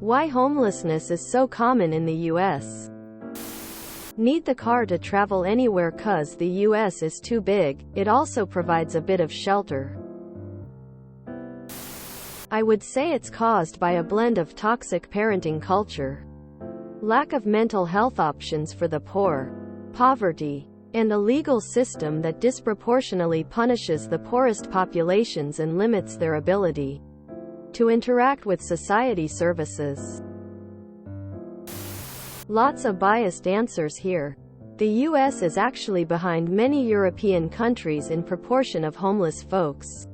Why homelessness is so common in the US. Need the car to travel anywhere 'cause the US is too big. It also provides a bit of shelter. I would say it's caused by a blend of toxic parenting culture, lack of mental health options for the poor, poverty, and a legal system that disproportionately punishes the poorest populations and limits their ability to interact with society services. Lots of biased answers here. The US is actually behind many European countries in proportion of homeless folks.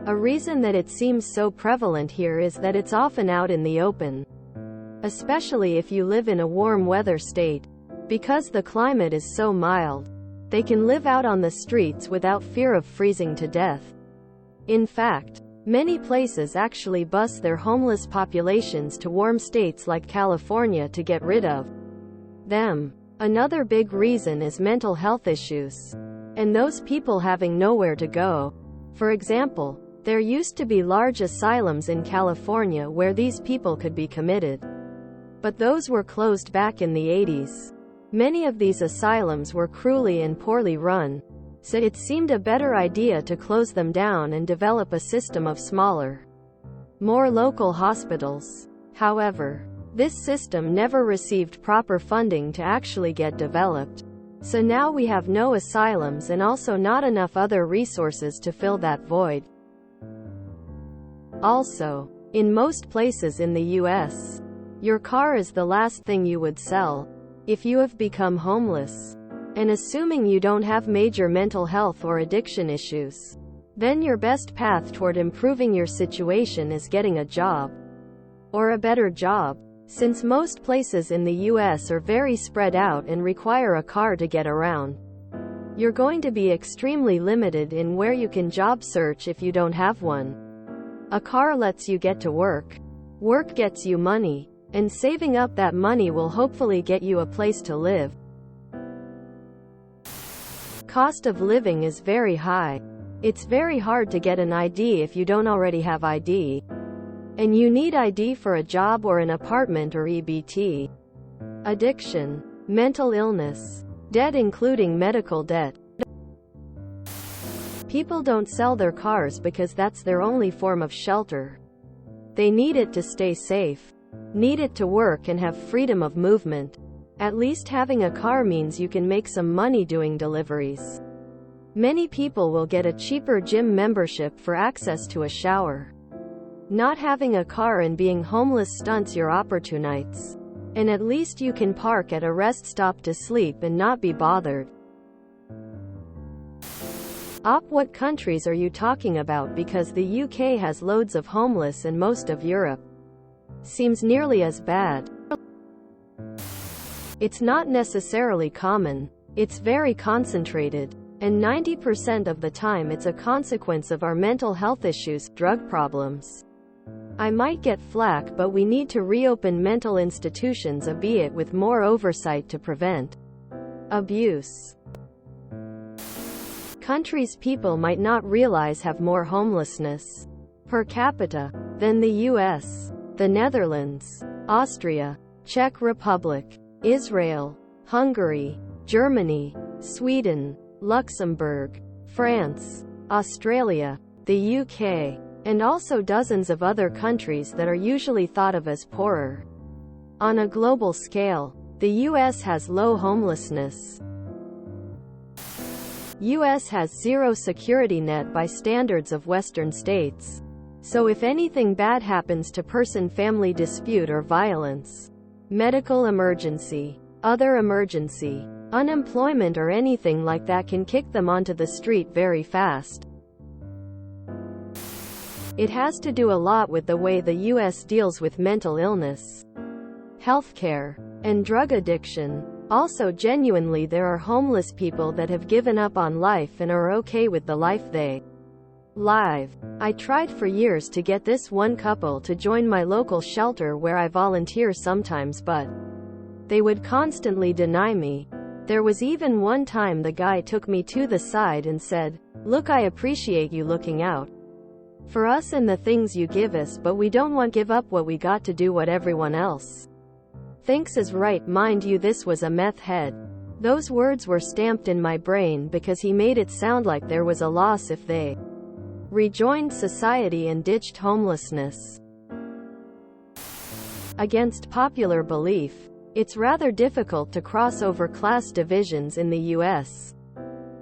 A reason that it seems so prevalent here is that it's often out in the open, especially if you live in a warm weather state. Because the climate is so mild, they can live out on the streets without fear of freezing to death. In fact, many places actually bus their homeless populations to warm states like California to get rid of them. Another big reason is mental health issues, and those people having nowhere to go. For example, there used to be large asylums in California where these people could be committed, but those were closed back in the 80s. Many of these asylums were cruelly and poorly run, so it seemed a better idea to close them down and develop a system of smaller, more local hospitals. However, this system never received proper funding to actually get developed. So now we have no asylums and also not enough other resources to fill that void. Also, in most places in the US, your car is the last thing you would sell if you have become homeless. And assuming you don't have major mental health or addiction issues, then your best path toward improving your situation is getting a job, or a better job, since most places in the US are very spread out and require a car to get around. You're going to be extremely limited in where you can job search if you don't have one. A car lets you get to work. Work gets you money, and saving up that money will hopefully get you a place to live. Cost of living is very high. It's very hard to get an ID if you don't already have ID. And you need ID for a job or an apartment or EBT. Addiction, mental illness, debt including medical debt. People don't sell their cars because that's their only form of shelter. They need it to stay safe, need it to work and have freedom of movement. At least having a car means you can make some money doing deliveries. Many people will get a cheaper gym membership for access to a shower. Not having a car and being homeless stunts your opportunities. And at least you can park at a rest stop to sleep and not be bothered. What countries are you talking about? Because the UK has loads of homeless and most of Europe seems nearly as bad. It's not necessarily common. It's very concentrated. And 90% of the time it's a consequence of our mental health issues, drug problems. I might get flack, but we need to reopen mental institutions, albeit with more oversight to prevent abuse. Countries people might not realize have more homelessness per capita than the US, the Netherlands, Austria, Czech Republic, Israel, Hungary, Germany, Sweden, Luxembourg, France, Australia, the UK, and also dozens of other countries that are usually thought of as poorer. On a global scale, the US has low homelessness. US has zero security net by standards of Western states. So if anything bad happens to person, family dispute or violence, medical emergency, other emergency, unemployment or anything like that can kick them onto the street very fast. It has to do a lot with the way the US deals with mental illness, healthcare, and drug addiction. Also, genuinely there are homeless people that have given up on life and are okay with the life they live. I tried for years to get this one couple to join my local shelter where I volunteer sometimes, but they would constantly deny me. There was even one time the guy took me to the side and said, "Look, I appreciate you looking out for us and the things you give us, but we don't want to give up what we got to do what everyone else thinks is right. Mind you, this was a meth head. Those words were stamped in my brain because he made it sound like there was a loss if they rejoined society and ditched homelessness. Against popular belief, it's rather difficult to cross over class divisions in the US.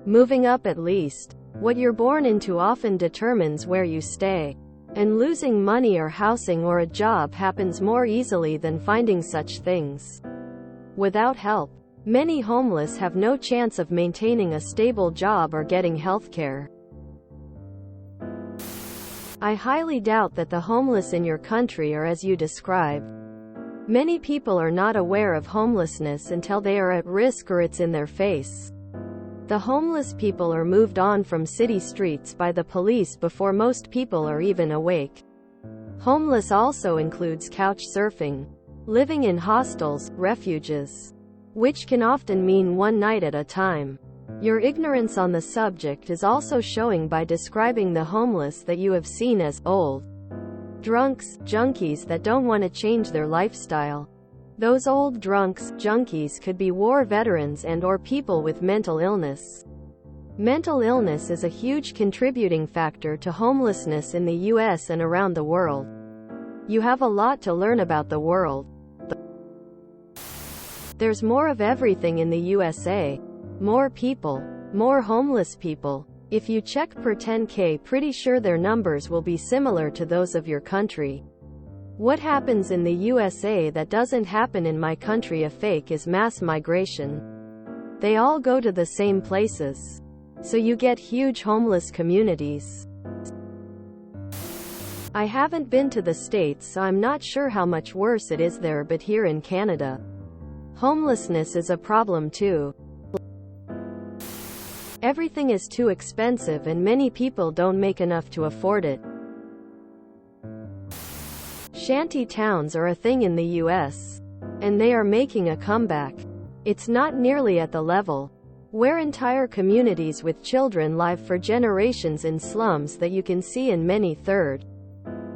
Moving up, at least. What you're born into often determines where you stay. And losing money or housing or a job happens more easily than finding such things. Without help, many homeless have no chance of maintaining a stable job or getting health care. I highly doubt that the homeless in your country are as you described. Many people are not aware of homelessness until they are at risk or it's in their face. The homeless people are moved on from city streets by the police before most people are even awake. Homeless also includes couch surfing, living in hostels, refuges, which can often mean one night at a time. Your ignorance on the subject is also showing by describing the homeless that you have seen as old drunks, junkies that don't want to change their lifestyle. Those old drunks, junkies could be war veterans and/or people with mental illness. Mental illness is a huge contributing factor to homelessness in the US and around the world. You have a lot to learn about the world. There's more of everything in the USA. More people. More homeless people. If you check per 10K, pretty sure their numbers will be similar to those of your country. What happens in the USA that doesn't happen in my country? A fake is mass migration. They all go to the same places. So you get huge homeless communities. I haven't been to the States, so I'm not sure how much worse it is there, but here in Canada, homelessness is a problem too. Everything is too expensive and many people don't make enough to afford it. Shanty towns are a thing in the US, and they are making a comeback. It's not nearly at the level where entire communities with children live for generations in slums that you can see in many third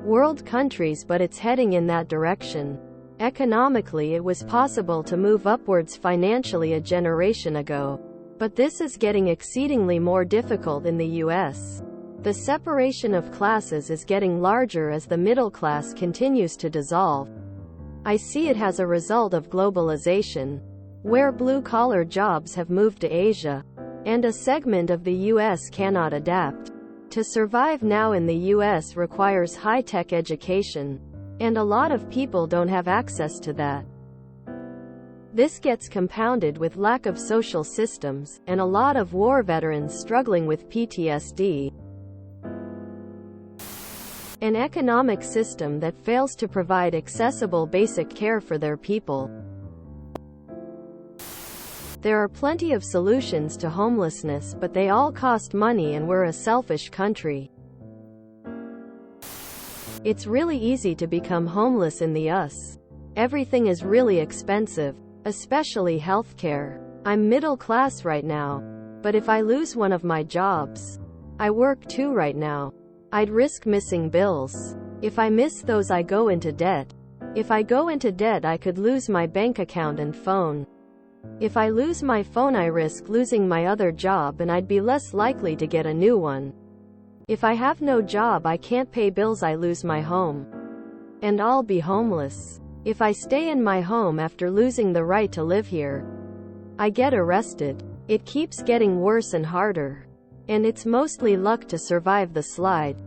world countries, but it's heading in that direction. Economically, it was possible to move upwards financially a generation ago, but this is getting exceedingly more difficult in the US. The separation of classes is getting larger as the middle class continues to dissolve. I see it as a result of globalization, where blue-collar jobs have moved to Asia, and a segment of the US cannot adapt. To survive now in the US requires high-tech education, and a lot of people don't have access to that. This gets compounded with lack of social systems, and a lot of war veterans struggling with PTSD. An economic system that fails to provide accessible basic care for their people. There are plenty of solutions to homelessness, but they all cost money and we're a selfish country. It's really easy to become homeless in the US. Everything is really expensive, especially healthcare. I'm middle class right now, but if I lose one of my jobs, I work two right now, I'd risk missing bills. If I miss those, I go into debt. If I go into debt, I could lose my bank account and phone. If I lose my phone, I risk losing my other job and I'd be less likely to get a new one. If I have no job, I can't pay bills, I lose my home. And I'll be homeless. If I stay in my home after losing the right to live here, I get arrested. It keeps getting worse and harder. And it's mostly luck to survive the slide.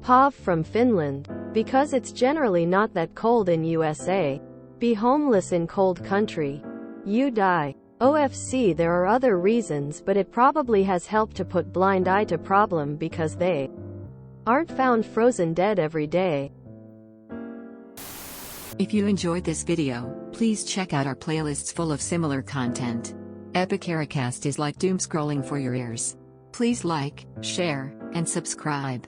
Pav from Finland. Because it's generally not that cold in USA. Be homeless in cold country. You die. OFC. There are other reasons, but it probably has helped to put blind eye to problem because they aren't found frozen dead every day. If you enjoyed this video, please check out our playlists full of similar content. TooAfraidToAsk is like doom scrolling for your ears. Please like, share, and subscribe.